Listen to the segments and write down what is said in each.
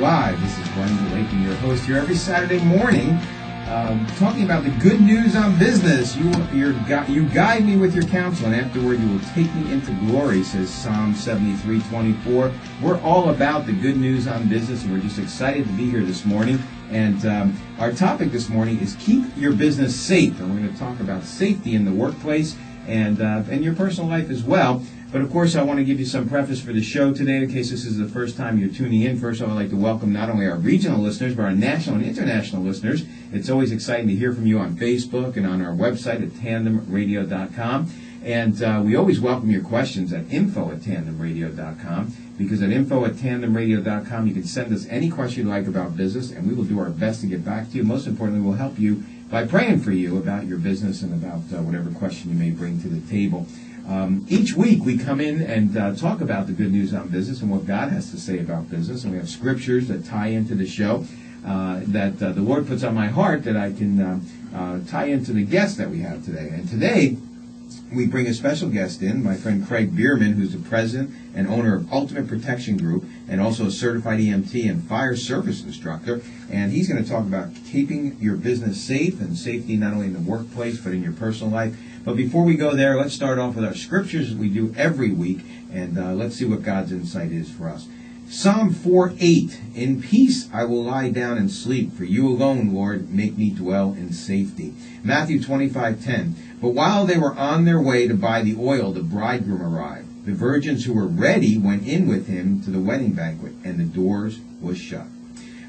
Live. This is Glenn Lakin, your host here every Saturday morning, talking about the good news on business. You guide me with your counsel, and afterward you will take me into glory, says Psalm 73:24. We're all about the good news on business, and we're just excited to be here this morning. And our topic this morning is keep your business safe, and we're going to talk about safety in the workplace and your personal life as well. But of course, I want to give you some preface for the show today in case this is the first time you're tuning in. First, I would like to welcome not only our regional listeners, but our national and international listeners. It's always exciting to hear from you on Facebook and on our website at tandemradio.com. And we always welcome your questions at info@tandemradio.com, because at info@tandemradio.com you can send us any question you like about business, and we will do our best to get back to you. Most importantly, we'll help you by praying for you about your business and about whatever question you may bring to the table. Each week we come in and talk about the good news on business and what God has to say about business, and we have scriptures that tie into the show that the Lord puts on my heart that I can tie into the guest that we have today. And today we bring a special guest in, my friend Craig Bierbaum, who's the president and owner of Ultimate Protection Group and also a certified EMT and fire service instructor. And he's going to talk about keeping your business safe and safety not only in the workplace but in your personal life. But before we go there, let's start off with our scriptures as we do every week, and let's see what God's insight is for us. Psalm 4:8, in peace I will lie down and sleep, for you alone, Lord, make me dwell in safety. Matthew 25:10, but while they were on their way to buy the oil, the bridegroom arrived. The virgins who were ready went in with him to the wedding banquet, and the doors was shut.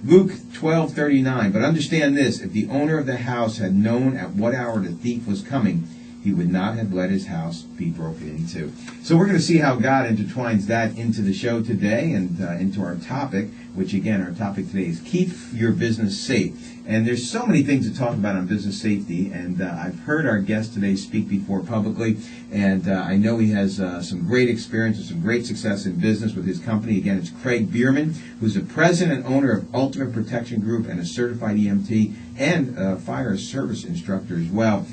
Luke 12:39, but understand this, if the owner of the house had known at what hour the thief was coming, he would not have let his house be broken into. So we're going to see how God intertwines that into the show today and into our topic, which again, our topic today is keep your business safe. And there's so many things to talk about on business safety, and I've heard our guest today speak before publicly, and I know he has some great experience and some great success in business with his company. Again, it's Craig Bierbaum, who's the president and owner of Ultimate Protection Group and a certified EMT and a fire service instructor as well.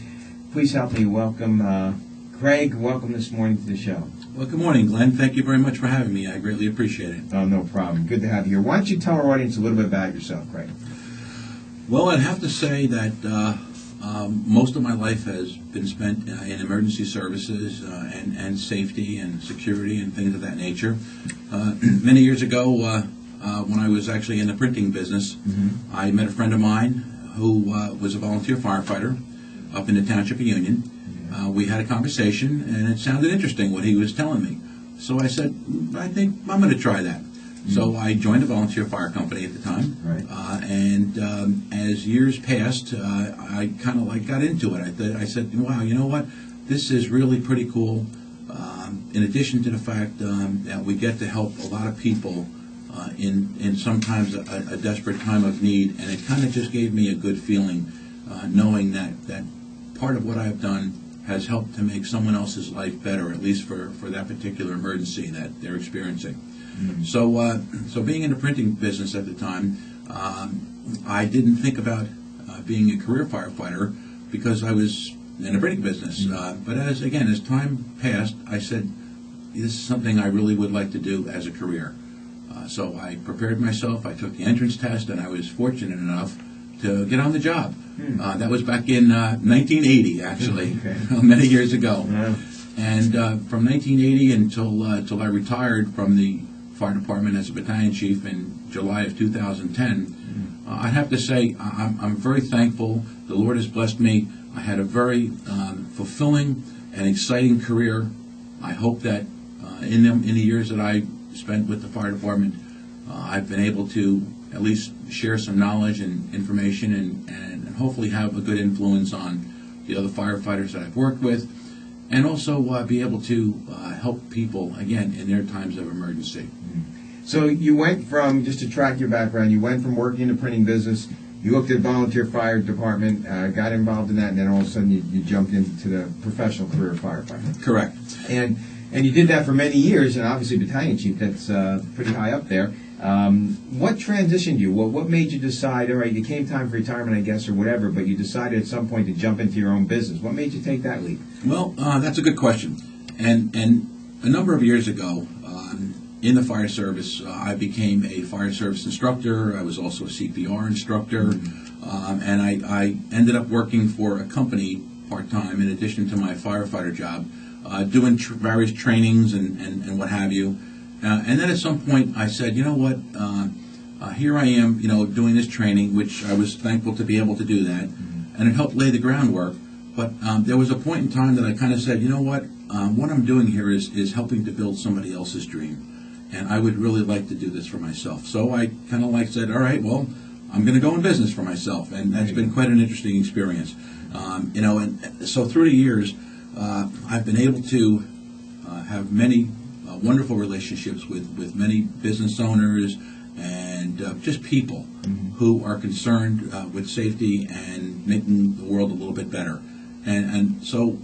Please help me welcome Craig. Welcome this morning to the show. Well, good morning, Glenn. Thank you very much for having me. I greatly appreciate it. Oh, no problem. Good to have you here. Why don't you tell our audience a little bit about yourself, Craig? Well, I'd have to say that most of my life has been spent in emergency services and safety and security and things of that nature. Many years ago, when I was actually in the printing business, I met a friend of mine who was a volunteer firefighter up in the Township of Union. We had a conversation, and it sounded interesting what he was telling me. So I said, I think I'm going to try that. So I joined a volunteer fire company at the time, and as years passed, I kind of got into it. I said, wow, you know what? This is really pretty cool. In addition to the fact that we get to help a lot of people in sometimes a desperate time of need, and it kind of just gave me a good feeling knowing that part of what I've done has helped to make someone else's life better, at least for that particular emergency that they're experiencing. So being in the printing business at the time, I didn't think about being a career firefighter because I was in the printing business. But as time passed, I said, this is something I really would like to do as a career. So I prepared myself, I took the entrance test, and I was fortunate enough to get on the job. That was back in 1980, actually, many years ago. And from 1980 until I retired from the fire department as a battalion chief in July of 2010, I'd have to say I'm very thankful. The Lord has blessed me. I had a very fulfilling and exciting career. I hope that in the years that I spent with the fire department, I've been able to at least share some knowledge and information and hopefully have a good influence on the other firefighters that I've worked with, and also be able to help people, again, in their times of emergency. So you went from, just to track your background, you went from working in the printing business, you looked at volunteer fire department, got involved in that, and then all of a sudden you jumped into the professional career of firefighting. Correct. And you did that for many years, and obviously battalion chief, that's pretty high up there. What transitioned you? What made you decide, all right, it came time for retirement, I guess, or whatever, but you decided at some point to jump into your own business. What made you take that leap? Well, that's a good question. And a number of years ago, in the fire service, I became a fire service instructor. I was also a CPR instructor, and I ended up working for a company part-time in addition to my firefighter job, doing various trainings and what have you. And then at some point I said, you know what, here I am, doing this training, which I was thankful to be able to do that, and it helped lay the groundwork. But there was a point in time that I kind of said, you know what I'm doing here is helping to build somebody else's dream. And I would really like to do this for myself. So I kind of said, all right, well, I'm going to go in business for myself. And that's been quite an interesting experience. And so through the years, I've been able to have many wonderful relationships with many business owners and just people who are concerned with safety and making the world a little bit better. And so,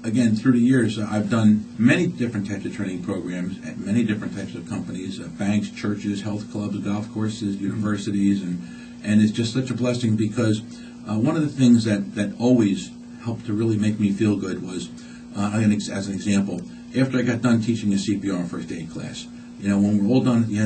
again, through the years, I've done many different types of training programs at many different types of companies, banks, churches, health clubs, golf courses, universities, and it's just such a blessing because one of the things that always helped to really make me feel good was, as an example, after I got done teaching a CPR and first aid class, when we're all done at the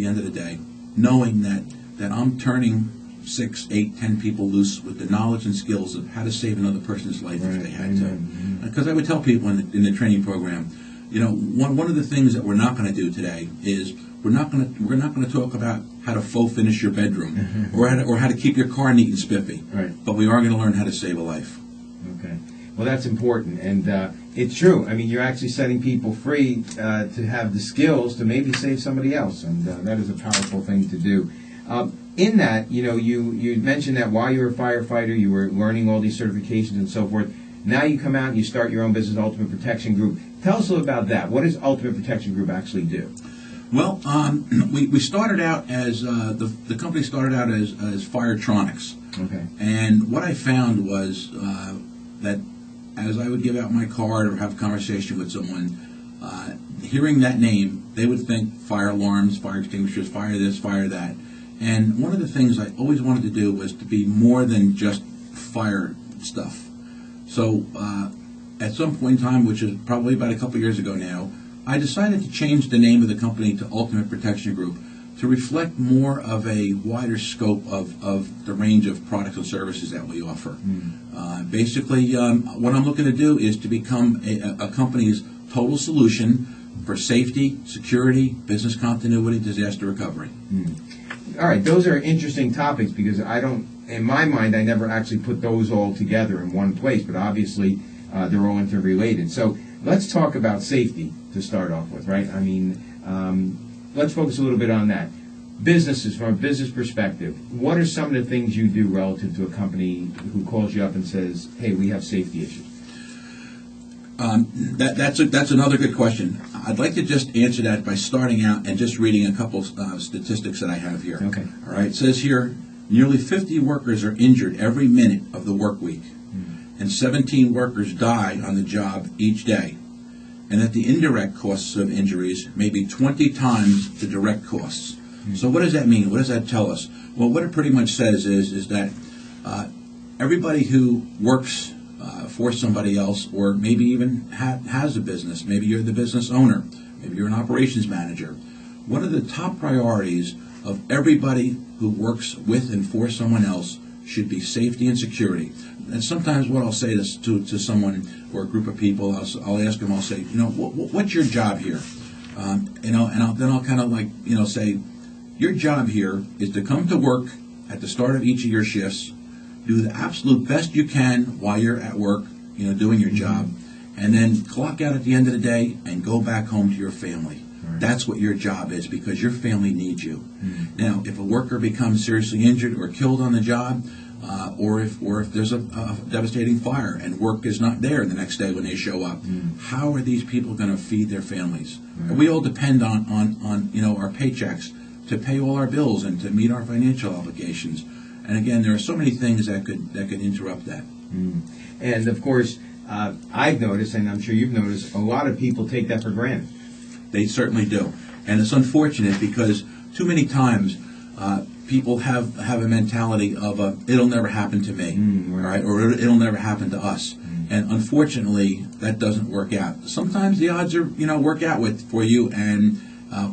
end of the day, knowing that I'm turning 6, 8, 10 people loose with the knowledge and skills of how to save another person's life if they had to. Because I would tell people in the training program, one of the things that we're not going to do today is we're not going to talk about how to faux finish your bedroom or how to keep your car neat and spiffy. Right. But we are going to learn how to save a life. Okay. Well, that's important, and it's true. I mean, you're actually setting people free to have the skills to maybe save somebody else, and that is a powerful thing to do. In that, you mentioned that while you were a firefighter, you were learning all these certifications and so forth. Now you come out and you start your own business, Ultimate Protection Group. Tell us a little about that. What does Ultimate Protection Group actually do? Well, we started out as the company started out as Firetronics. Okay. And what I found was that as I would give out my card or have a conversation with someone, hearing that name, they would think fire alarms, fire extinguishers, fire this, fire that. And one of the things I always wanted to do was to be more than just fire stuff. So at some point in time, which is probably about a couple years ago now, I decided to change the name of the company to Ultimate Protection Group to reflect more of a wider scope of the range of products and services that we offer. Basically, what I'm looking to do is to become a company's total solution for safety, security, business continuity, disaster recovery. All right, those are interesting topics because in my mind, I never actually put those all together in one place, but obviously they're all interrelated. So let's talk about safety to start off with, right? I mean, let's focus a little bit on that. Businesses, from a business perspective, what are some of the things you do relative to a company who calls you up and says, hey, we have safety issues? That's another good question. I'd like to just answer that by starting out and just reading a couple statistics that I have here. Okay. All right. It says here, nearly 50 workers are injured every minute of the work week, and 17 workers die on the job each day, and that the indirect costs of injuries may be 20 times the direct costs. So what does that mean? What does that tell us? Well, what it pretty much says is that everybody who works for somebody else, or maybe even has a business, maybe you're the business owner, maybe you're an operations manager, one of the top priorities of everybody who works with and for someone else should be safety and security. And sometimes what I'll say to someone or a group of people, I'll ask them, I'll say, what's your job here? Then I'll kind of say, your job here is to come to work at the start of each of your shifts, do the absolute best you can while you're at work, doing your job, and then clock out at the end of the day and go back home to your family. Right. That's what your job is, because your family needs you. Now, if a worker becomes seriously injured or killed on the job, or if there's a devastating fire and work is not there the next day when they show up, how are these people going to feed their families? Right. We all depend on our paychecks to pay all our bills and to meet our financial obligations. And again, there are so many things that could interrupt that. And of course, I've noticed, and I'm sure you've noticed, a lot of people take that for granted. They certainly do, and it's unfortunate because too many times people have a mentality of it'll never happen to me, right, or it'll never happen to us. And unfortunately, that doesn't work out. Sometimes the odds are, work out for you and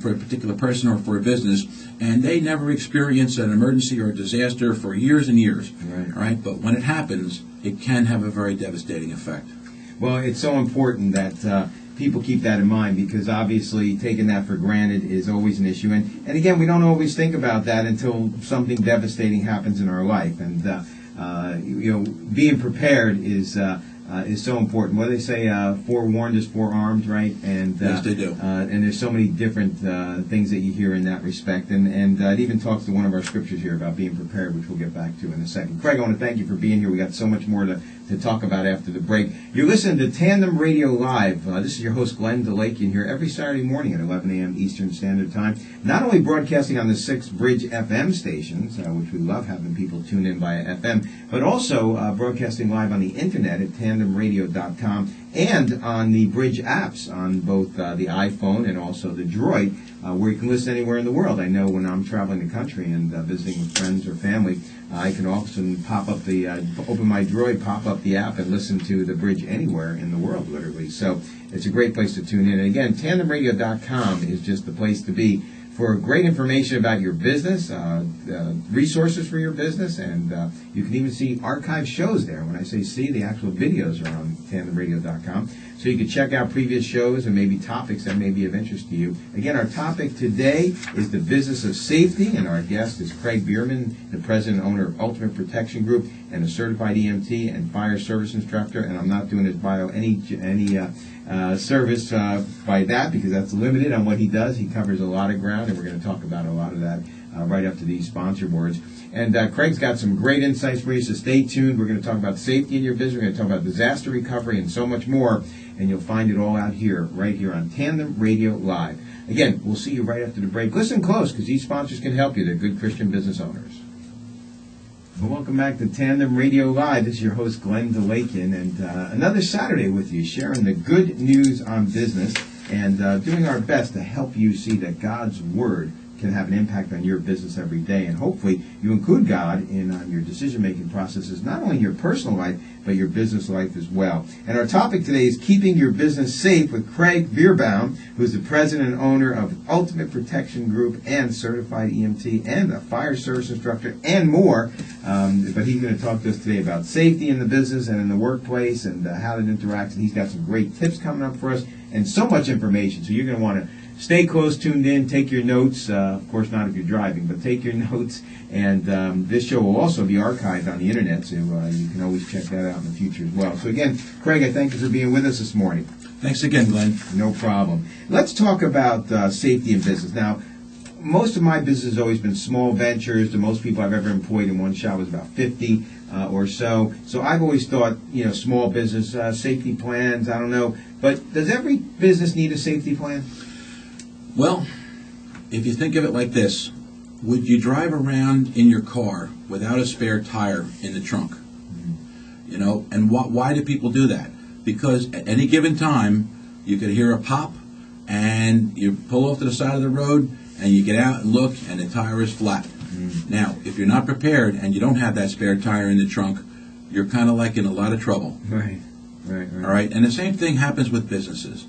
for a particular person or for a business, and they never experience an emergency or a disaster for years and years. Right? But when it happens, it can have a very devastating effect. Well, it's so important that people keep that in mind, because obviously taking that for granted is always an issue. And again, we don't always think about that until something devastating happens in our life. And being prepared is so important. What do they say? Forewarned is forearmed, right? And yes, they do. And there's so many different things that you hear in that respect. And it even talks to one of our scriptures here about being prepared, which we'll get back to in a second. Craig, I want to thank you for being here. We got so much more to talk about after the break. You're listening to Tandem Radio Live. This is your host, Glenn DeLakian, here every Saturday morning at 11 a.m. Eastern Standard Time. Not only broadcasting on the 6 Bridge FM stations, which we love having people tune in via FM, but also broadcasting live on the internet at tandemradio.com and on the Bridge apps on both the iPhone and also the Droid, where you can listen anywhere in the world. I know when I'm traveling the country and visiting with friends or family, I can often open my Droid, pop up the app, and listen to the Bridge anywhere in the world, literally. So it's a great place to tune in. And again, tandemradio.com is just the place to be for great information about your business, resources for your business, and you can even see archive shows there. When I say see, the actual videos are on tandemradio.com. So you can check out previous shows and maybe topics that may be of interest to you. Again, our topic today is the business of safety, and our guest is Craig Bierbaum, the president and owner of Ultimate Protection Group and a certified EMT and fire service instructor. And I'm not doing his bio any service by that, because that's limited on what he does. He covers a lot of ground, and we're going to talk about a lot of that right after these sponsor words. And Craig's got some great insights for you, so stay tuned. We're going to talk about safety in your business. We're going to talk about disaster recovery and so much more. And you'll find it all out here, right here on Tandem Radio Live. Again, we'll see you right after the break. Listen close, because these sponsors can help you. They're good Christian business owners. Well, welcome back to Tandem Radio Live. This is your host, Glenn DeLakian, and another Saturday with you, sharing the good news on business and doing our best to help you see that God's Word can have an impact on your business every day. And hopefully you include God in your decision-making processes, not only your personal life, but your business life as well. And our topic today is keeping your business safe with Craig Bierbaum, who's the president and owner of Ultimate Protection Group and certified EMT and a fire service instructor and more. But he's going to talk to us today about safety in the business and in the workplace and how it interacts. And he's got some great tips coming up for us and so much information. So you're going to want to stay close, tuned in, take your notes. Of course, not if you're driving, but take your notes. And this show will also be archived on the internet, so you can always check that out in the future as well. So again, Craig, I thank you for being with us this morning. Thanks again, Glenn. No problem. Let's talk about safety in business. Now, most of my business has always been small ventures. The most people I've ever employed in one shop was about 50 or so. So I've always thought, small business safety plans, I don't know. But does every business need a safety plan? Well, if you think of it like this, would you drive around in your car without a spare tire in the trunk? Mm-hmm. And why do people do that? Because at any given time, you could hear a pop, and you pull off to the side of the road, and you get out and look, and the tire is flat. Mm-hmm. Now, if you're not prepared and you don't have that spare tire in the trunk, you're kind of like in a lot of trouble. Right. All right? And the same thing happens with businesses.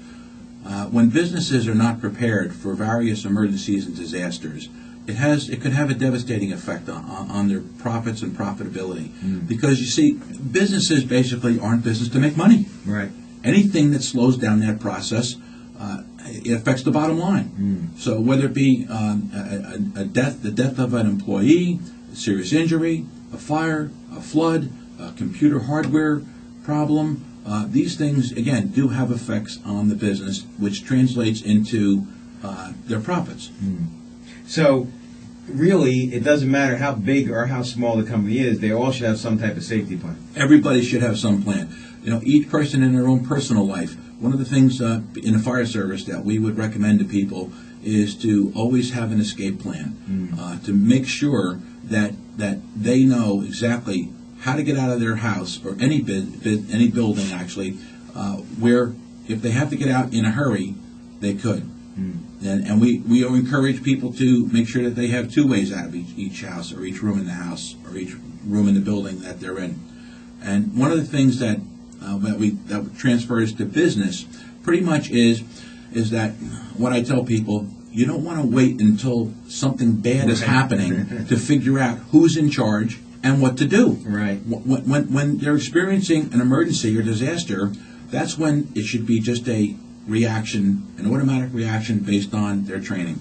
When businesses are not prepared for various emergencies and disasters, it could have a devastating effect on their profits and profitability. Mm. Because you see, businesses basically aren't business to make money. Right. Anything that slows down that process, it affects the bottom line. Mm. So whether it be the death of an employee, a serious injury, a fire, a flood, a computer hardware problem, these things, again, do have effects on the business, which translates into their profits. Mm. So, really, it doesn't matter how big or how small the company is, they all should have some type of safety plan. Everybody should have some plan. Each person in their own personal life. One of the things in the fire service that we would recommend to people is to always have an escape plan, to make sure that they know exactly how to get out of their house or any building actually, where if they have to get out in a hurry, they could. And we encourage people to make sure that they have 2 ways out of each house or each room in the house or each room in the building that they're in. And one of the things that that transfers to business pretty much is that what I tell people: you don't want to wait until something bad is happening to figure out who's in charge and what to do. Right. When they're experiencing an emergency or disaster, that's when it should be just an automatic reaction based on their training.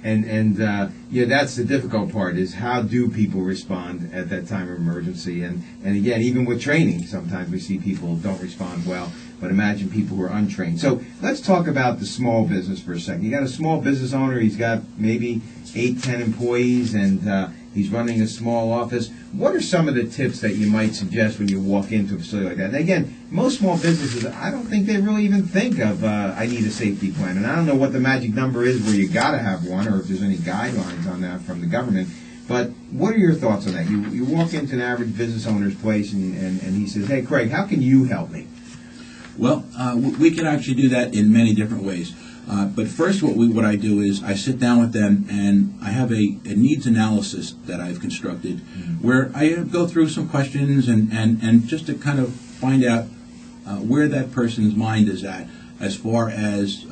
And that's the difficult part, is how do people respond at that time of emergency? And again, even with training, sometimes we see people don't respond well. But imagine people who are untrained. So let's talk about the small business for a second. You got a small business owner. He's got maybe 8, 10 employees, and he's running a small office. What are some of the tips that you might suggest when you walk into a facility like that? And again, most small businesses, I don't think they really even think of, I need a safety plan. And I don't know what the magic number is where you got to have one, or if there's any guidelines on that from the government. But what are your thoughts on that? You walk into an average business owner's place, and he says, hey, Craig, how can you help me? Well, we can actually do that in many different ways. But first, what I do is I sit down with them, and I have a needs analysis that I've constructed, where I go through some questions and just to kind of find out where that person's mind is at as far as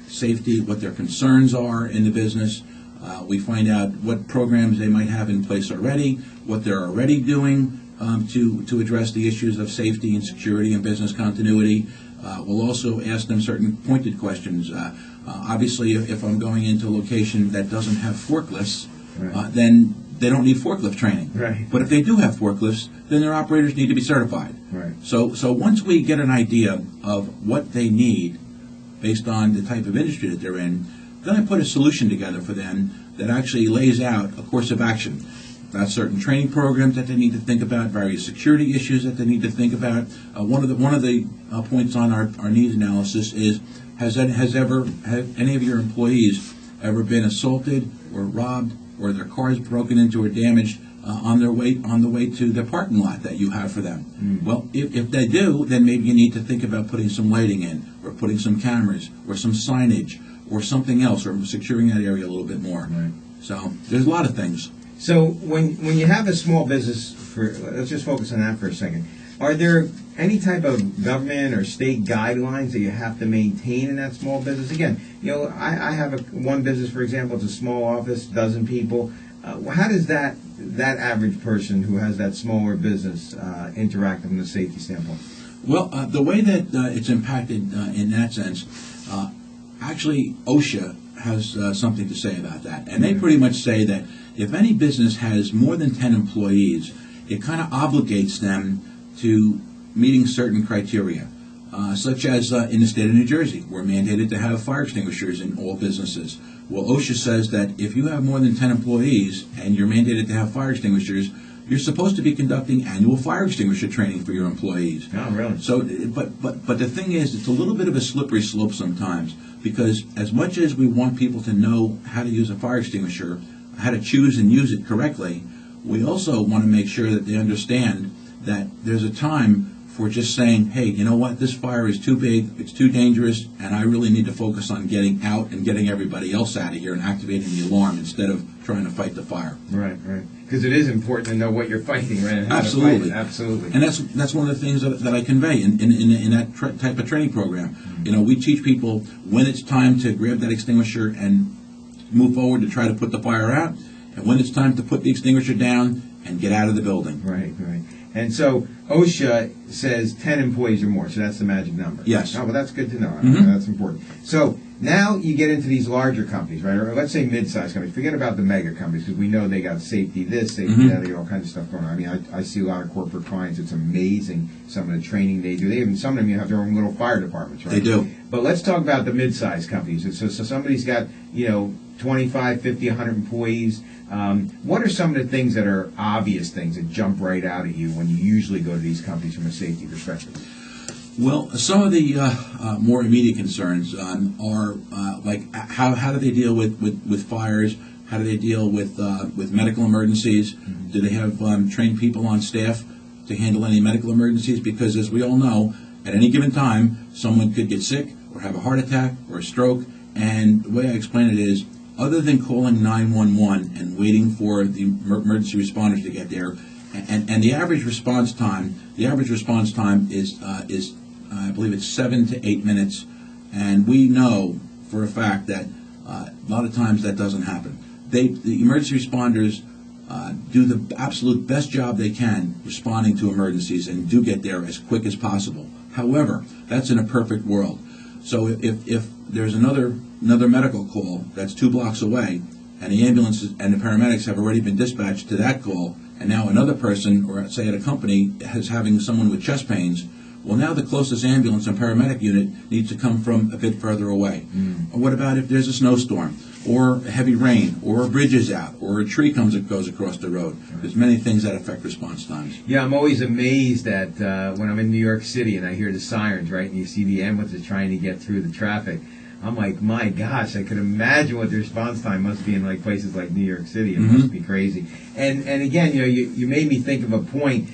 safety, what their concerns are in the business. We find out what programs they might have in place already, what they're already doing to address the issues of safety and security and business continuity. We'll also ask them certain pointed questions. Obviously, if I'm going into a location that doesn't have forklifts, right, then they don't need forklift training. Right. But if they do have forklifts, then their operators need to be certified. Right. So once we get an idea of what they need based on the type of industry that they're in, then I put a solution together for them that actually lays out a course of action. About certain training programs that they need to think about, various security issues that they need to think about. One of the points on our needs analysis is: has any of your employees ever been assaulted or robbed, or their cars broken into or damaged on the way to the parking lot that you have for them? Well, if they do, then maybe you need to think about putting some lighting in, or putting some cameras, or some signage, or something else, or securing that area a little bit more. Right. So there's a lot of things. So when you have a small business, let's just focus on that for a second. Are there any type of government or state guidelines that you have to maintain in that small business? Again, I have one business, for example. It's a small office, dozen people. How does that average person who has that smaller business interact from the safety standpoint? Well, the way that it's impacted in that sense, actually OSHA has something to say about that. And they pretty much say that if any business has more than 10 employees, it kind of obligates them to meeting certain criteria, such as in the state of New Jersey, we're mandated to have fire extinguishers in all businesses. Well, OSHA says that if you have more than 10 employees and you're mandated to have fire extinguishers, you're supposed to be conducting annual fire extinguisher training for your employees. Oh, really? So, but the thing is, it's a little bit of a slippery slope sometimes, because as much as we want people to know how to use a fire extinguisher, how to choose and use it correctly, we also want to make sure that they understand that there's a time for just saying, hey, you know what, this fire is too big, it's too dangerous, and I really need to focus on getting out and getting everybody else out of here and activating the alarm instead of trying to fight the fire. Right. Because it is important to know what you're fighting, right? And how Absolutely. to fight it. Absolutely. And that's one of the things that I convey in that type of training program. Mm-hmm. We teach people when it's time to grab that extinguisher and move forward to try to put the fire out, and when it's time to put the extinguisher down and get out of the building. Right. And so OSHA says 10 employees or more, so that's the magic number. Yes. Oh, well, that's good to know. Mm-hmm. That's important. So now you get into these larger companies, right? Or let's say mid-sized companies. Forget about the mega companies, because we know they got safety this, safety that, they got all kinds of stuff going on. I mean, I see a lot of corporate clients. It's amazing some of the training they do. Some of them have their own little fire departments, right? They do. But let's talk about the mid-sized companies. So somebody's got, 25, 50, 100 employees. What are some of the things that are obvious things that jump right out at you when you usually go to these companies from a safety perspective? Well, some of the more immediate concerns are like how do they deal with fires? How do they deal with medical emergencies? Mm-hmm. Do they have trained people on staff to handle any medical emergencies? Because as we all know, at any given time, someone could get sick or have a heart attack or a stroke. And the way I explain it is, other than calling 911 and waiting for the emergency responders to get there, and the average response time is I believe it's 7 to 8 minutes, and we know for a fact that a lot of times that doesn't happen. The emergency responders do the absolute best job they can responding to emergencies and do get there as quick as possible. However, that's in a perfect world. So if there's another medical call that's 2 blocks away, and the ambulances and the paramedics have already been dispatched to that call, and now another person, or say at a company, is having someone with chest pains, well, now the closest ambulance and paramedic unit needs to come from a bit further away. Or what about if there's a snowstorm, or heavy rain, or a bridge is out, or a tree goes across the road? There's many things that affect response times. Yeah, I'm always amazed at when I'm in New York City and I hear the sirens, right, and you see the ambulances trying to get through the traffic. I'm like, my gosh, I could imagine what the response time must be in like places like New York City. It must be crazy. And again, you made me think of a point.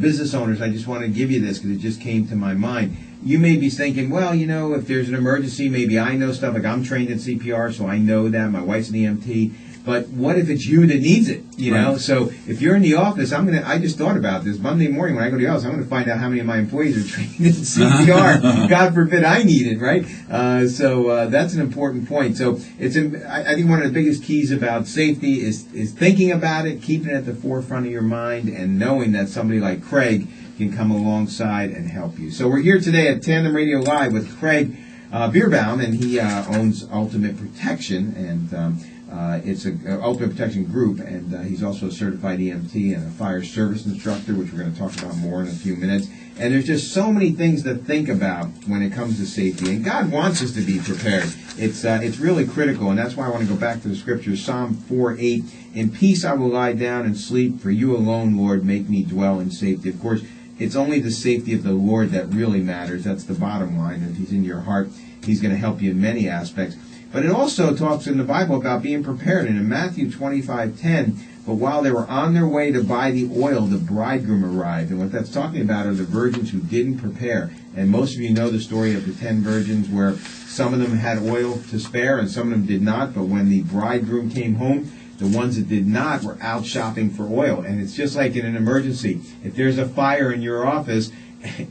Business owners, I just want to give you this because it just came to my mind. You may be thinking, well, if there's an emergency, maybe I know stuff. Like I'm trained in CPR, so I know that. My wife's an EMT. But what if it's you that needs it? Know? So if you're in the office, I just thought about this. Monday morning when I go to the office, I'm going to find out how many of my employees are trained in CPR. God forbid I need it, right? So that's an important point. So I think one of the biggest keys about safety is thinking about it, keeping it at the forefront of your mind, and knowing that somebody like Craig can come alongside and help you. So we're here today at Tandem Radio Live with Craig Bierbaum, and he owns Ultimate Protection, and it's an Ultimate Protection Group, and he's also a certified EMT and a fire service instructor, which we're going to talk about more in a few minutes. And there's just so many things to think about when it comes to safety, and God wants us to be prepared. It's really critical, and that's why I want to go back to the scriptures. Psalm 4:8, "In peace I will lie down and sleep, for you alone, Lord, make me dwell in safety." Of course, it's only the safety of the Lord that really matters. That's the bottom line. If he's in your heart, he's going to help you in many aspects. But it also talks in the Bible about being prepared. And in Matthew 25:10, "But while they were on their way to buy the oil, the bridegroom arrived." And what that's talking about are the virgins who didn't prepare. And most of you know the story of the 10 virgins where some of them had oil to spare and some of them did not. But when the bridegroom came home, the ones that did not were out shopping for oil. And it's just like in an emergency. If there's a fire in your office,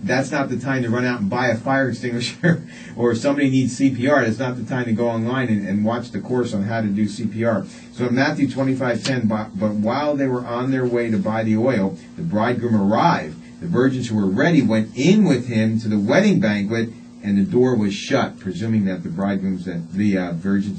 that's not the time to run out and buy a fire extinguisher. Or if somebody needs CPR, that's not the time to go online and watch the course on how to do CPR. So in Matthew 25:10, "But while they were on their way to buy the oil, the bridegroom arrived. The virgins who were ready went in with him to the wedding banquet, and the door was shut," presuming that the virgins that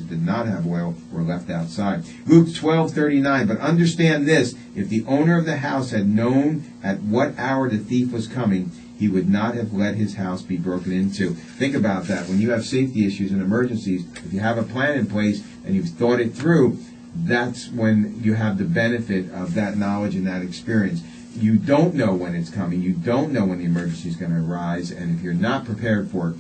did not have oil were left outside. Luke 12:39, "But understand this, if the owner of the house had known at what hour the thief was coming, he would not have let his house be broken into." Think about that. When you have safety issues and emergencies, if you have a plan in place and you've thought it through, that's when you have the benefit of that knowledge and that experience. You don't know when it's coming. You don't know when the emergency is going to arise. And if you're not prepared for it,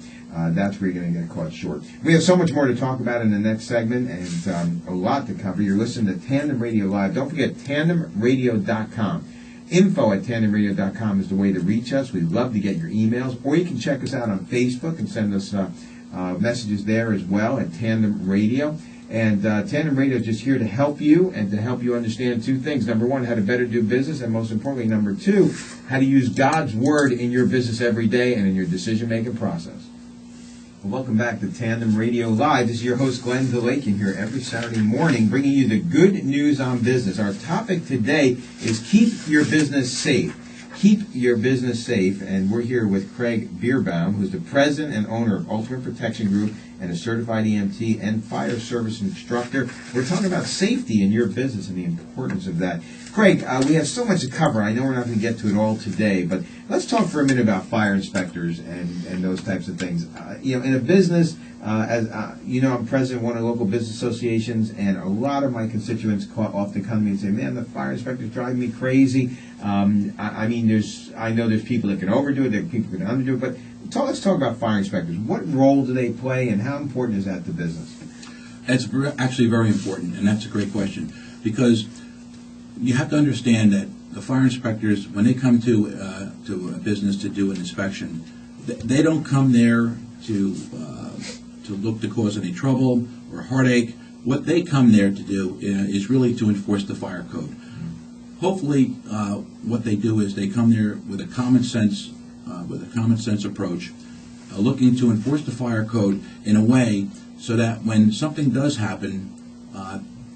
that's where you're going to get caught short. We have so much more to talk about in the next segment and a lot to cover. You're listening to Tandem Radio Live. Don't forget tandemradio.com. Info@tandemradio.com is the way to reach us. We'd love to get your emails. Or you can check us out on Facebook and send us messages there as well at Tandem Radio. And Tandem Radio is just here to help you and to help you understand two things. Number one, how to better do business, and most importantly, number two, how to use God's Word in your business every day and in your decision-making process. Well, welcome back to Tandem Radio Live. This is your host, Glenn DeLakin, here every Saturday morning, bringing you the good news on business. Our topic today is keep your business safe. Keep your business safe, and we're here with Craig Bierbaum, who's the president and owner of Ultimate Protection Group and a certified EMT and fire service instructor. We're talking about safety in your business and the importance of that. Craig, we have so much to cover. I know we're not going to get to it all today, but let's talk for a minute about fire inspectors and those types of things. In a business, I'm president of one of the local business associations, and a lot of my constituents often come to me and say, "Man, the fire inspectors drive me crazy." I know there's people that can overdo it, there are people that can underdo it, but let's talk about fire inspectors. What role do they play, and how important is that to business? It's actually very important, and that's a great question, because you have to understand that the fire inspectors, when they come to a business to do an inspection, they don't come there to look to cause any trouble or heartache. What they come there to do is really to enforce the fire code. hopefully what they do is they come there with a common sense approach, looking to enforce the fire code in a way so that when something does happen,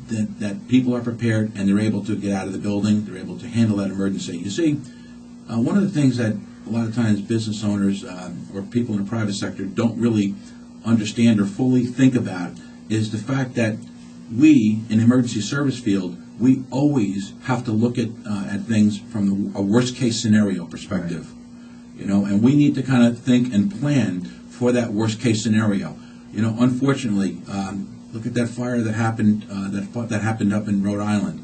that people are prepared and they're able to get out of the building, they're able to handle that emergency. You see, one of the things that a lot of times business owners or people in the private sector don't really understand or fully think about is the fact that we, in the emergency service field, we always have to look at things from a worst case scenario perspective. Right. And we need to kind of think and plan for that worst case scenario. Unfortunately, look at that fire that happened that happened up in Rhode Island,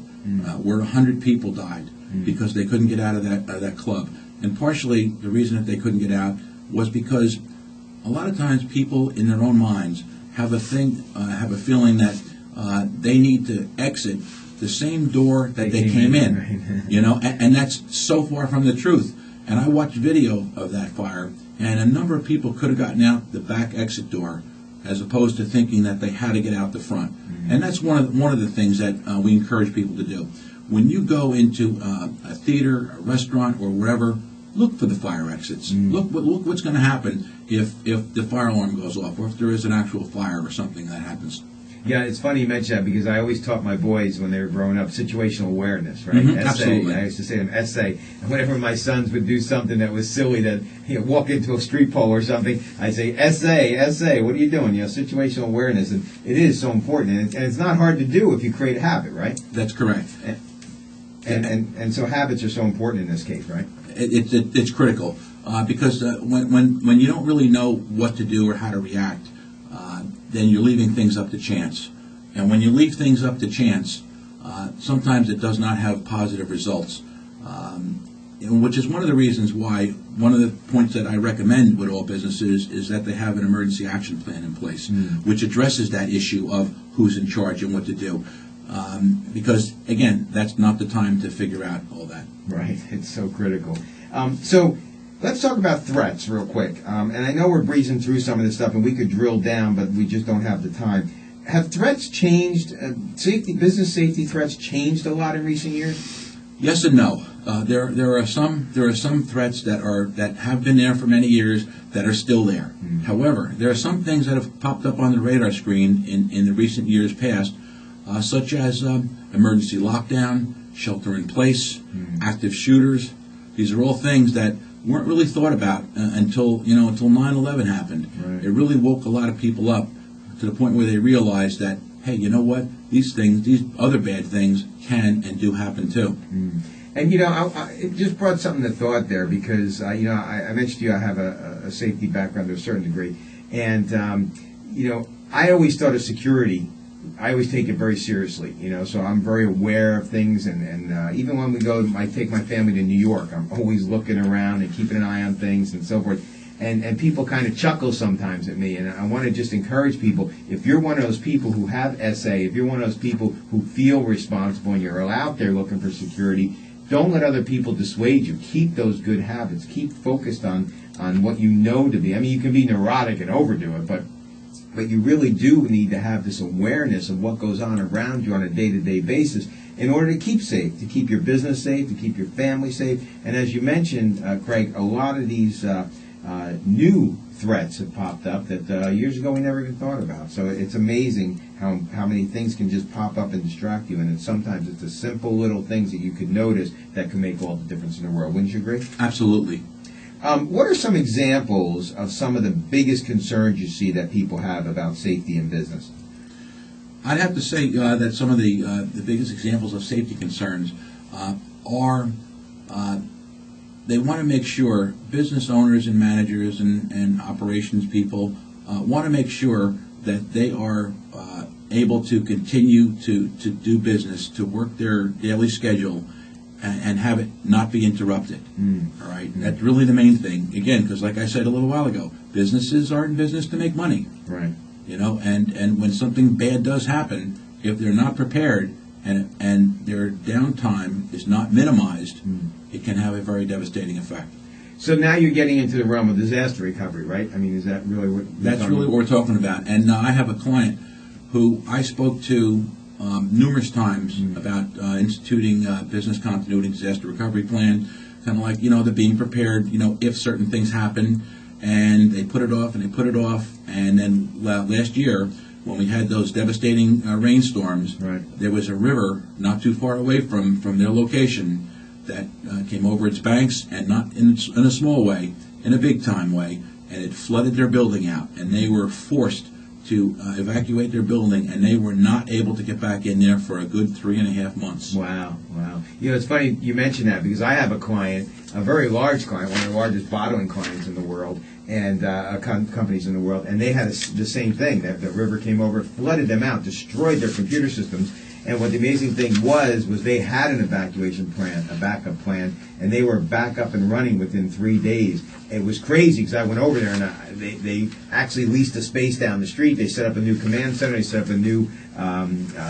where 100 people died because they couldn't get out of that club. And partially the reason that they couldn't get out was because a lot of times people in their own minds have a feeling that they need to exit the same door that they came in. Right. And that's so far from the truth. And I watched video of that fire, and a number of people could have gotten out the back exit door, as opposed to thinking that they had to get out the front. Mm-hmm. And that's one of the things that we encourage people to do. When you go into a theater, a restaurant, or wherever, look for the fire exits. Mm-hmm. Look what's going to happen if the fire alarm goes off, or if there is an actual fire or something that happens. Yeah, it's funny you mention that because I always taught my boys when they were growing up situational awareness, right? Mm-hmm, essay. absolutely. I used to say an essay, and whenever my sons would do something that was silly, that walk into a street pole or something, I'd say essay. What are you doing? Situational awareness, and it is so important, and it's not hard to do if you create a habit, right? That's correct. And so habits are so important in this case, right? It's critical because when you don't really know what to do or how to react, then you're leaving things up to chance. And when you leave things up to chance, sometimes it does not have positive results, which is one of the reasons why one of the points that I recommend with all businesses is that they have an emergency action plan in place, which addresses that issue of who's in charge and what to do. Because, again, that's not the time to figure out all that. Right. It's so critical. So let's talk about threats real quick. And I know we're breezing through some of this stuff, and we could drill down, but we just don't have the time. Have threats changed? Business safety threats changed a lot in recent years? Yes and no. There are some threats that have been there for many years that are still there. Mm-hmm. However, there are some things that have popped up on the radar screen in the recent years past, such as emergency lockdown, shelter in place, active shooters. These are all things that weren't really thought about until 9/11 happened. Right. It really woke a lot of people up to the point where they realized that, hey, you know what? These other bad things can and do happen too. Mm. And it just brought something to thought there because I mentioned to you I have a safety background to a certain degree, and I always thought of security. I always take it very seriously, so I'm very aware of things, and even when I take my family to New York, I'm always looking around and keeping an eye on things and so forth. And people kind of chuckle sometimes at me, and I want to just encourage people, if you're one of those people who have SA, if you're one of those people who feel responsible and you're out there looking for security, don't let other people dissuade you. Keep those good habits. Keep focused on what you know to be. I mean, you can be neurotic and overdo it, but you really do need to have this awareness of what goes on around you on a day-to-day basis in order to keep safe, to keep your business safe, to keep your family safe. And as you mentioned, Craig, a lot of these new threats have popped up that years ago we never even thought about. So it's amazing how many things can just pop up and distract you, and sometimes it's the simple little things that you could notice that can make all the difference in the world. Wouldn't you agree? Absolutely. What are some examples of some of the biggest concerns you see that people have about safety in business? I'd have to say that some of the biggest examples of safety concerns are they want to make sure business owners and managers and operations people want to make sure that they are able to continue to do business, to work their daily schedule, and have it not be interrupted. All right, that's really the main thing. Again, because like I said a little while ago, businesses are in business to make money. Right. And when something bad does happen, if they're not prepared and their downtime is not minimized, it can have a very devastating effect. So now you're getting into the realm of disaster recovery, right? I mean, is that really what? That's really what we're talking about. And I have a client who I spoke to numerous times about instituting business continuity disaster recovery plan, kind of like, they're being prepared, if certain things happen, and they put it off and they put it off. And then last year, when we had those devastating rainstorms, right, there was a river not too far away from their location that came over its banks, and not in a small way, in a big-time way, and it flooded their building out, and they were forced to evacuate their building, and they were not able to get back in there for a good 3.5 months. Wow. It's funny you mention that, because I have a client, a very large client, one of the largest bottling clients in the world, and companies in the world, and they had the same thing. That the river came over, flooded them out, destroyed their computer systems. And what the amazing thing was they had an evacuation plan, a backup plan, and they were back up and running within 3 days. It was crazy, because I went over there, and they actually leased a space down the street. They set up a new command center. They set up a new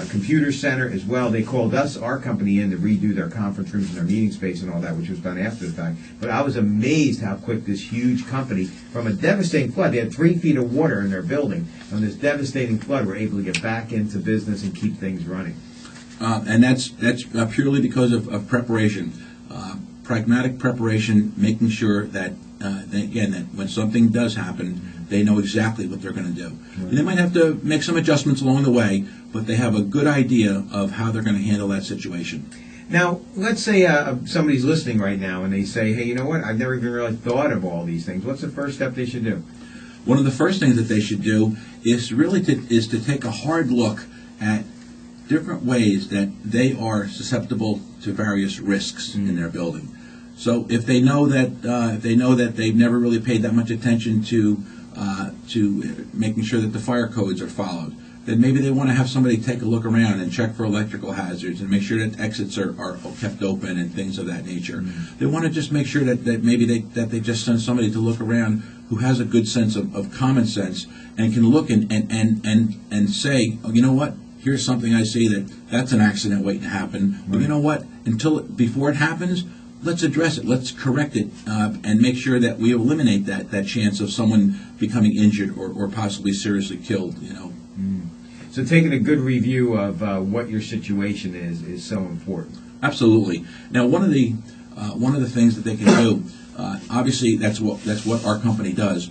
computer center as well. They called us, our company, in to redo their conference rooms and their meeting space and all that, which was done after the fact. But I was amazed how quick this huge company, from a devastating flood, they had 3 feet of water in their building. From this devastating flood, were able to get back into business and keep things running. And that's purely because of preparation, pragmatic preparation, making sure that, that when something does happen, they know exactly what they're going to do. Right. And they might have to make some adjustments along the way, but they have a good idea of how they're going to handle that situation. Now, let's say somebody's listening right now, and they say, hey, you know what, I've never even really thought of all these things. What's the first step they should do? One of the first things that they should do is really to take a hard look at different ways that they are susceptible to various risks in their building. So if they know that they've never really paid that much attention to making sure that the fire codes are followed, then maybe they want to have somebody take a look around and check for electrical hazards and make sure that exits are kept open and things of that nature. They want to just make sure that maybe they just send somebody to look around who has a good sense of common sense and can look and say, oh, you know what? Here's something I see that's an accident waiting to happen. Right. Well, you know what? Before it happens, let's address it. Let's correct it and make sure that we eliminate that chance of someone becoming injured or possibly seriously killed. So taking a good review of what your situation is so important. Absolutely. Now, one of the things that they can do, obviously, that's what our company does.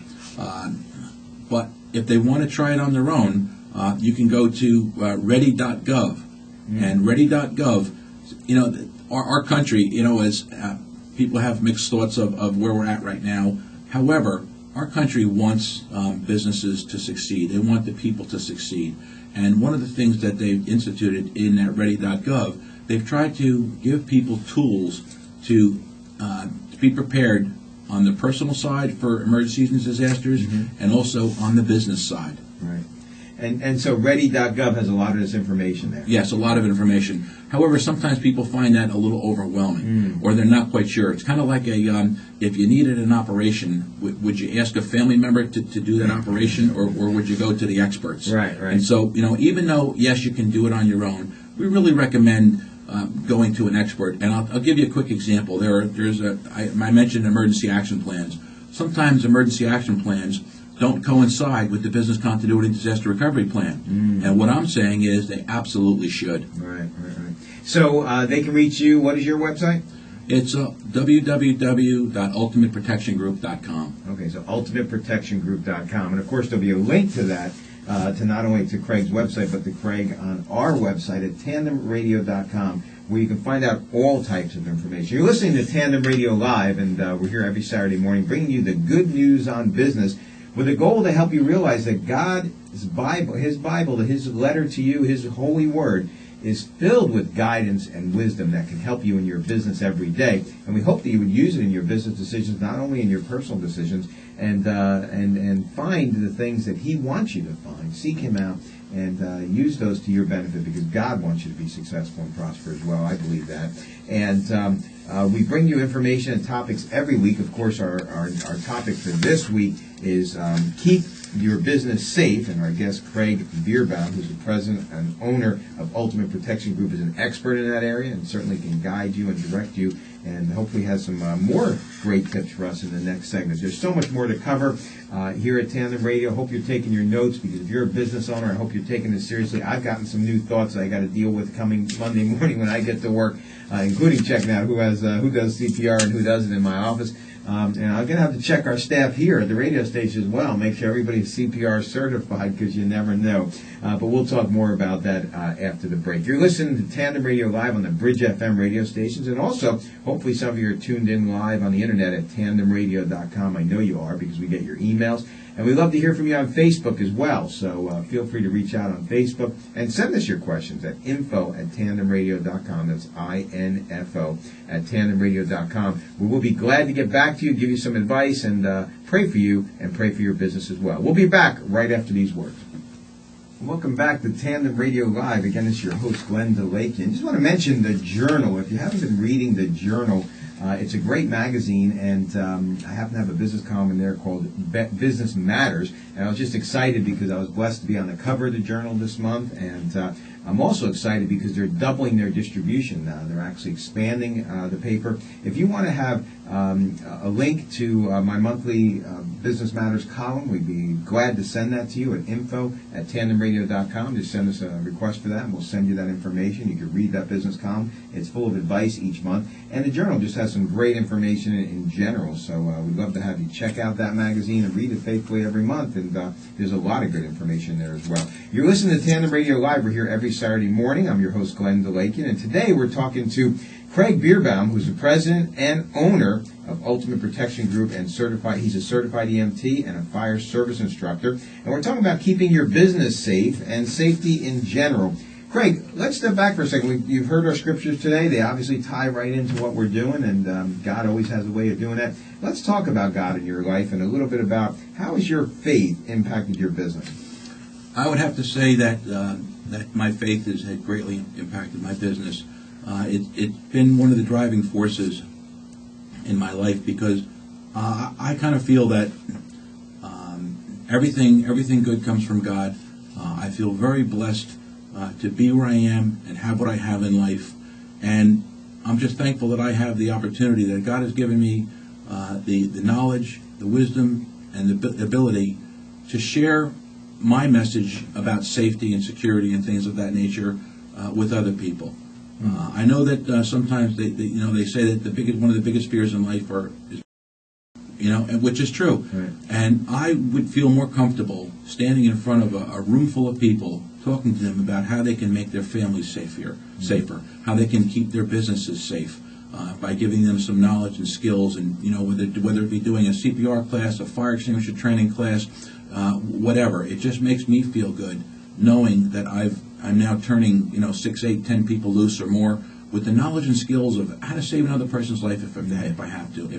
But if they want to try it on their own, you can go to ready.gov, and ready.gov, our country, as people have mixed thoughts of where we're at right now. However, our country wants businesses to succeed. They want the people to succeed. And one of the things that they've instituted in that ready.gov, they've tried to give people tools to be prepared on the personal side for emergencies and disasters, and also on the business side. Right. And so ready.gov has a lot of this information there. Yes, a lot of information. However, sometimes people find that a little overwhelming, or they're not quite sure. It's kind of like if you needed an operation, would you ask a family member to do that operation, or would you go to the experts? Right. And so, even though, yes, you can do it on your own, we really recommend going to an expert. And I'll give you a quick example. I mentioned emergency action plans. Sometimes emergency action plans don't coincide with the business continuity and disaster recovery plan. And what I'm saying is they absolutely should. Right. So they can reach you. What is your website? It's www.ultimateprotectiongroup.com. Okay, so ultimateprotectiongroup.com. And, of course, there'll be a link to that, to not only to Craig's website, but to Craig on our website at tandemradio.com, where you can find out all types of information. You're listening to Tandem Radio Live, and we're here every Saturday morning bringing you the good news on business, with a goal to help you realize that God's Bible, His letter to you, His holy word, is filled with guidance and wisdom that can help you in your business every day. And we hope that you would use it in your business decisions, not only in your personal decisions, and find the things that He wants you to find. Seek Him out and use those to your benefit, because God wants you to be successful and prosper as well. I believe that. And we bring you information and topics every week. Of course, our topic for this week is keep your business safe, and our guest Craig Bierbaum, who's the president and owner of Ultimate Protection Group, is an expert in that area and certainly can guide you and direct you and hopefully has some more great tips for us in the next segment. There's so much more to cover here at Tandem Radio. Hope you're taking your notes, because if you're a business owner, I hope you're taking this seriously. I've gotten some new thoughts that I got to deal with coming Monday morning when I get to work, including checking out who does CPR and who doesn't in my office. And I'm going to have to check our staff here at the radio station as well, make sure everybody's CPR certified, because you never know. But we'll talk more about that after the break. You're listening to Tandem Radio Live on the Bridge FM radio stations, and also, hopefully some of you are tuned in live on the internet at tandemradio.com. I know you are, because we get your emails. And we'd love to hear from you on Facebook as well, so feel free to reach out on Facebook and send us your questions at info@tandemradio.com. That's INFO at tandemradio.com. We will be glad to get back to you, give you some advice, and pray for you and pray for your business as well. We'll be back right after these words. Welcome back to Tandem Radio Live. Again, it's your host, Glenn DeLakian. Just want to mention the Journal. If you haven't been reading the Journal, it's a great magazine, and I happen to have a business column in there called Business Matters, and I was just excited because I was blessed to be on the cover of the Journal this month, and I'm also excited because they're doubling their distribution now. They're actually expanding the paper. If you want to have a link to my monthly Business Matters column, we'd be glad to send that to you at info@tandemradio.com. Just send us a request for that, and we'll send you that information. You can read that business column. It's full of advice each month. And the Journal just has some great information in general, so we'd love to have you check out that magazine and read it faithfully every month, and there's a lot of good information there as well. You're listening to Tandem Radio Live. We're here every Saturday morning. I'm your host, Glenn DeLakian, and today we're talking to Craig Bierbaum, who's the president and owner of Ultimate Protection Group, and he's a certified EMT and a fire service instructor, and we're talking about keeping your business safe and safety in general. Craig, let's step back for a second. You've heard our scriptures today. They obviously tie right into what we're doing, and God always has a way of doing that. Let's talk about God in your life and a little bit about how has your faith impacted your business? I would have to say that my faith has greatly impacted my business. It's been one of the driving forces in my life, because I kind of feel that everything good comes from God. I feel very blessed to be where I am and have what I have in life, and I'm just thankful that I have the opportunity that God has given me, the knowledge, the wisdom, and the ability to share my message about safety and security and things of that nature with other people. I know that sometimes they say that one of the biggest fears in life is, which is true. Right. And I would feel more comfortable standing in front of a room full of people, talking to them about how they can make their families safer, how they can keep their businesses safe by giving them some knowledge and skills, and whether it be doing a CPR class, a fire extinguisher training class, whatever. It just makes me feel good knowing that I'm now turning 6, 8, 10 people loose or more with the knowledge and skills of how to save another person's life if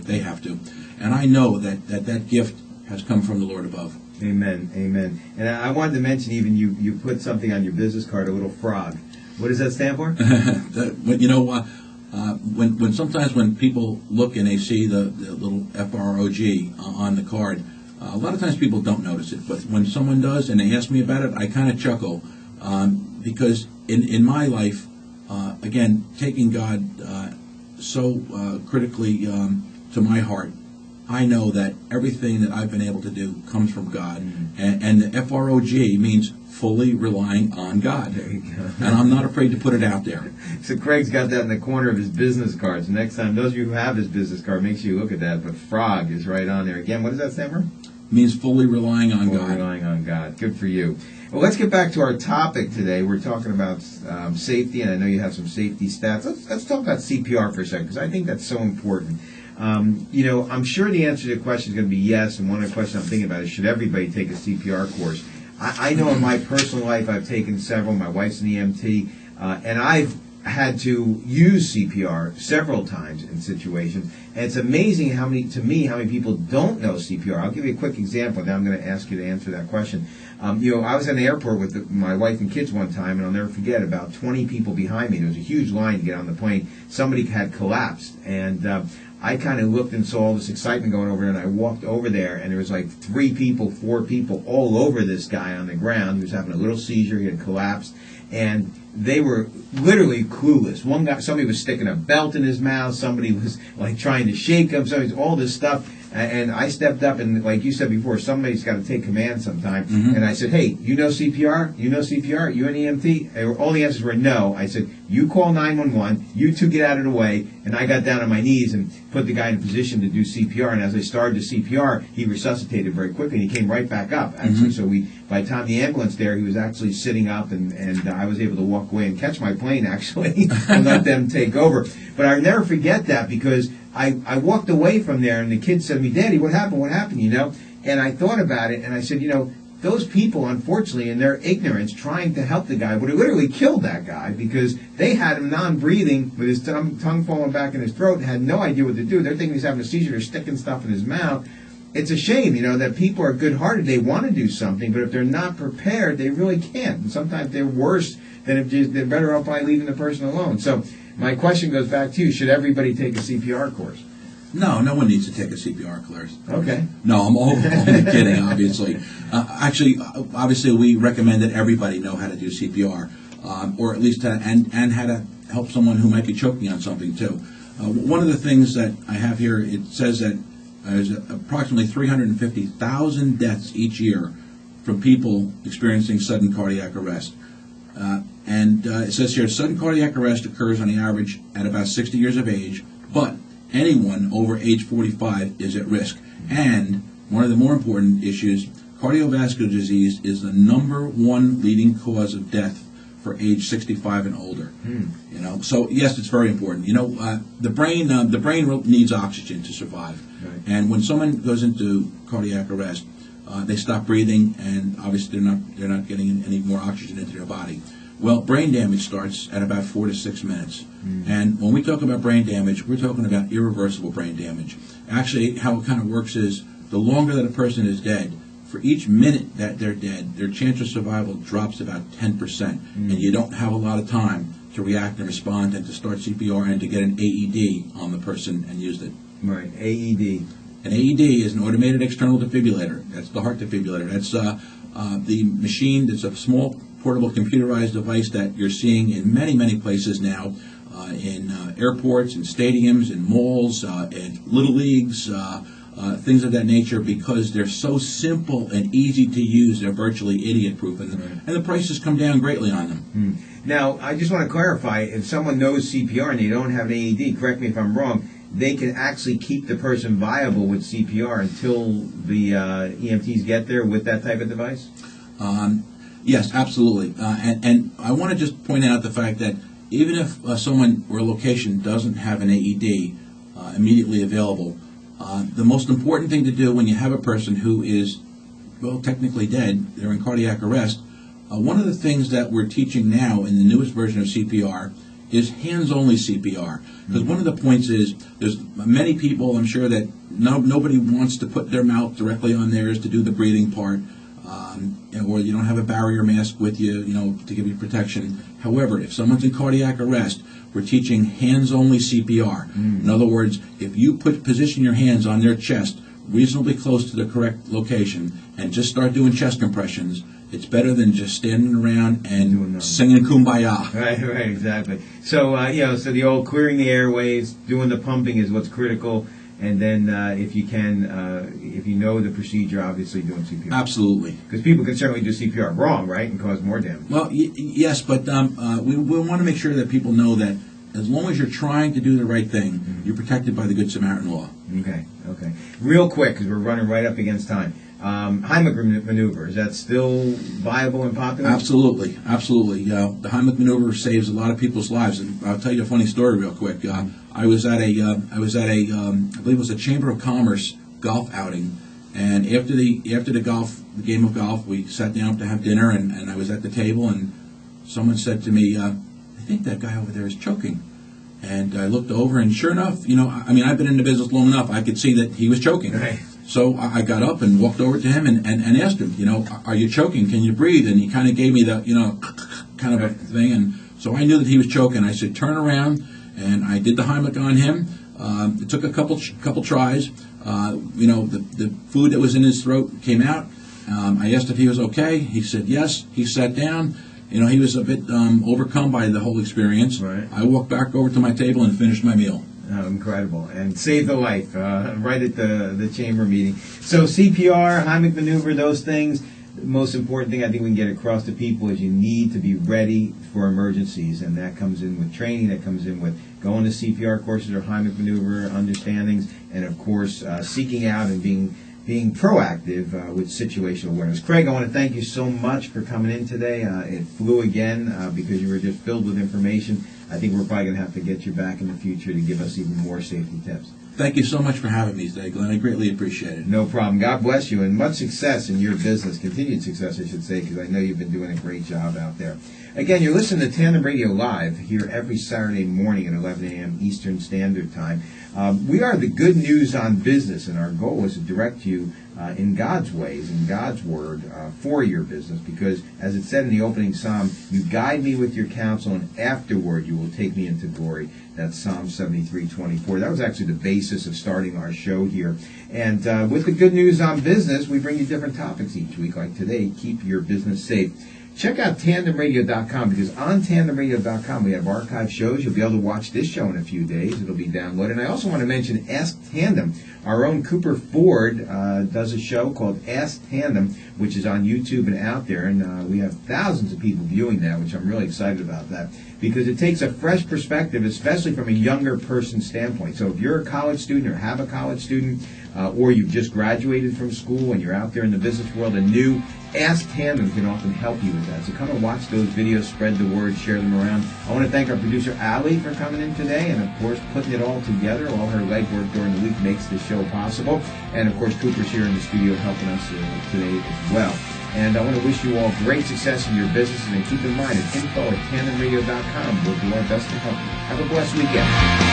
they have to, and I know that gift has come from the Lord above. Amen, amen. And I wanted to mention, even you put something on your business card, a little frog. What does that stand for? When sometimes when people look and they see the little FROG on the card, a lot of times people don't notice it, but when someone does and they ask me about it, I kind of chuckle, because in my life, again, taking God so critically to my heart, I know that everything that I've been able to do comes from God, and the FROG means fully relying on God. There you go. And I'm not afraid to put it out there. So Craig's got that in the corner of his business cards. Next time, those of you who have his business card, make sure you look at that. But frog is right on there. Again, what does that stand for? Means fully relying on God. Fully relying on God. Good for you. Well, let's get back to our topic today. We're talking about safety, and I know you have some safety stats. Let's talk about CPR for a second, because I think that's so important. I'm sure the answer to the question is going to be yes, and one of the questions I'm thinking about is, should everybody take a CPR course? I know in my personal life I've taken several. My wife's an EMT, and I've had to use CPR several times in situations, and it's amazing how many people don't know CPR. I'll give you a quick example, then I'm going to ask you to answer that question. I was in the airport with my wife and kids one time, and I'll never forget, about 20 people behind me. There was a huge line to get on the plane. Somebody had collapsed, and I kind of looked and saw all this excitement going over there, and I walked over there, and there was like 3 people, 4 people all over this guy on the ground. He was having a little seizure. He had collapsed, and they were literally clueless. One guy, somebody was sticking a belt in his mouth. Somebody was like trying to shake him. Somebody, all this stuff. And I stepped up, and like you said before, somebody's got to take command sometime. Mm-hmm. And I said, hey, you know CPR? You know CPR? You an EMT? All the answers were no. I said, you call 911, you two get out of the way. And I got down on my knees and put the guy in a position to do CPR. And as I started the CPR, he resuscitated very quickly, and he came right back up, actually. Mm-hmm. So by the time the ambulance there, he was actually sitting up, and I was able to walk away and catch my plane, actually, and let them take over. But I'll never forget that, because I walked away from there, and the kid said to me, Daddy, what happened? What happened, you know? And I thought about it, and I said, you know, those people, unfortunately, in their ignorance, trying to help the guy, would have literally killed that guy, because they had him non-breathing with his tongue falling back in his throat and had no idea what to do. They're thinking he's having a seizure. They're sticking stuff in his mouth. It's a shame, you know, that people are good-hearted. They want to do something, but if they're not prepared, they really can't. And sometimes they're worse than if they're better off by leaving the person alone. So my question goes back to you. Should everybody take a CPR course? No, no one needs to take a CPR course. Okay. No, I'm only kidding, obviously. Obviously, we recommend that everybody know how to do CPR, or at least and how to help someone who might be choking on something, too. One of the things that I have here, it says that there's approximately 350,000 deaths each year from people experiencing sudden cardiac arrest. And it says here, sudden cardiac arrest occurs on the average at about 60 years of age, but anyone over age 45 is at risk. And one of the more important issues, cardiovascular disease is the #1 leading cause of death for age 65 and older. You know, so yes, it's very important. You know, the brain needs oxygen to survive. Right. And when someone goes into cardiac arrest, they stop breathing, and obviously they're not getting any more oxygen into their body. Well, brain damage starts at about 4 to 6 minutes. And when we talk about brain damage, we're talking about irreversible brain damage. Actually, how it kind of works is the longer that a person is dead, for each minute that they're dead, their chance of survival drops about 10%. And you don't have a lot of time to react and respond and to start CPR and to get an AED on the person and use it. Right, AED. An AED is an automated external defibrillator. That's the heart defibrillator. That's the machine that's a small portable computerized device that you're seeing in many, many places now, in airports, in stadiums, in malls, in little leagues, things of that nature, because they're so simple and easy to use. They're virtually idiot-proof, and the prices come down greatly on them. Now, I just want to clarify, if someone knows CPR and they don't have an AED, correct me if I'm wrong, they can actually keep the person viable with CPR until the EMTs get there with that type of device? Yes, absolutely. And I want to just point out the fact that even if someone or a location doesn't have an AED immediately available, the most important thing to do when you have a person who is, well, technically dead, they're in cardiac arrest, one of the things that we're teaching now in the newest version of CPR is hands-only CPR. Because one of the points is there's many people, I'm sure, that nobody wants to put their mouth directly on theirs to do the breathing part. Or you don't have a barrier mask with you, to give you protection. However, if someone's in cardiac arrest, we're teaching hands-only CPR. In other words, if you position your hands on their chest reasonably close to the correct location and just start doing chest compressions, it's better than just standing around and singing Kumbaya. Right, exactly. So, so the old clearing the airways, doing the pumping is what's critical. And then, if you can, if you know the procedure, obviously doing CPR. Absolutely. Because people can certainly do CPR wrong, right, and cause more damage. Well, yes, but we want to make sure that people know that as long as you're trying to do the right thing, you're protected by the Good Samaritan law. Okay. Real quick, because we're running right up against time. Heimlich maneuver, is that still viable and popular? Absolutely. The Heimlich maneuver saves a lot of people's lives, and I'll tell you a funny story real quick. I was at a I believe it was a Chamber of Commerce golf outing, and after the game of golf, we sat down to have dinner, and I was at the table, and someone said to me, "I think that guy over there is choking." And I looked over, and sure enough, I've been in the business long enough, I could see that he was choking. Right. So I got up and walked over to him and asked him, are you choking? Can you breathe? And he kind of gave me the, kind of a thing. And so I knew that he was choking. I said, turn around. And I did the Heimlich on him. It took a couple tries. The food that was in his throat came out. I asked if he was okay. He said yes. He sat down. He was a bit overcome by the whole experience. Right. I walked back over to my table and finished my meal. Incredible. And saved the life right at the chamber meeting. So CPR, Heimlich maneuver, those things. The most important thing I think we can get across to people is you need to be ready for emergencies, and that comes in with training, that comes in with going to CPR courses or Heimlich maneuver understandings, and of course seeking out and being proactive with situational awareness. Craig, I want to thank you so much for coming in today. It flew again because you were just filled with information. I think we're probably going to have to get you back in the future to give us even more safety tips. Thank you so much for having me today, Glenn. I greatly appreciate it. No problem. God bless you, and much success in your business. Continued success, I should say, because I know you've been doing a great job out there. Again, you're listening to Tandem Radio Live here every Saturday morning at 11 a.m. Eastern Standard Time. We are the good news on business, and our goal is to direct you in God's ways, in God's word, for your business, because, as it said in the opening psalm, you guide me with your counsel, and afterward you will take me into glory. That's Psalm 73:24. That was actually the basis of starting our show here. And with the good news on business, we bring you different topics each week, like today, keep your business safe. Check out tandemradio.com, because on tandemradio.com we have archive shows. You'll be able to watch this show in a few days. It'll be downloaded. And I also want to mention Ask Tandem. Our own Cooper Ford does a show called Ask Tandem, which is on YouTube and out there. And we have thousands of people viewing that, which I'm really excited about that, because it takes a fresh perspective, especially from a younger person's standpoint. So if you're a college student or have a college student, or you've just graduated from school and you're out there in the business world and new, Ask Tandem can often help you with that. So come and watch those videos, spread the word, share them around. I want to thank our producer, Ali, for coming in today, and, of course, putting it all together. All her legwork during the week makes this show possible. And, of course, Cooper's here in the studio helping us today as well. And I want to wish you all great success in your businesses, and keep in mind, at info@tandemradio.com, we'll do our best to help you. Have a blessed weekend.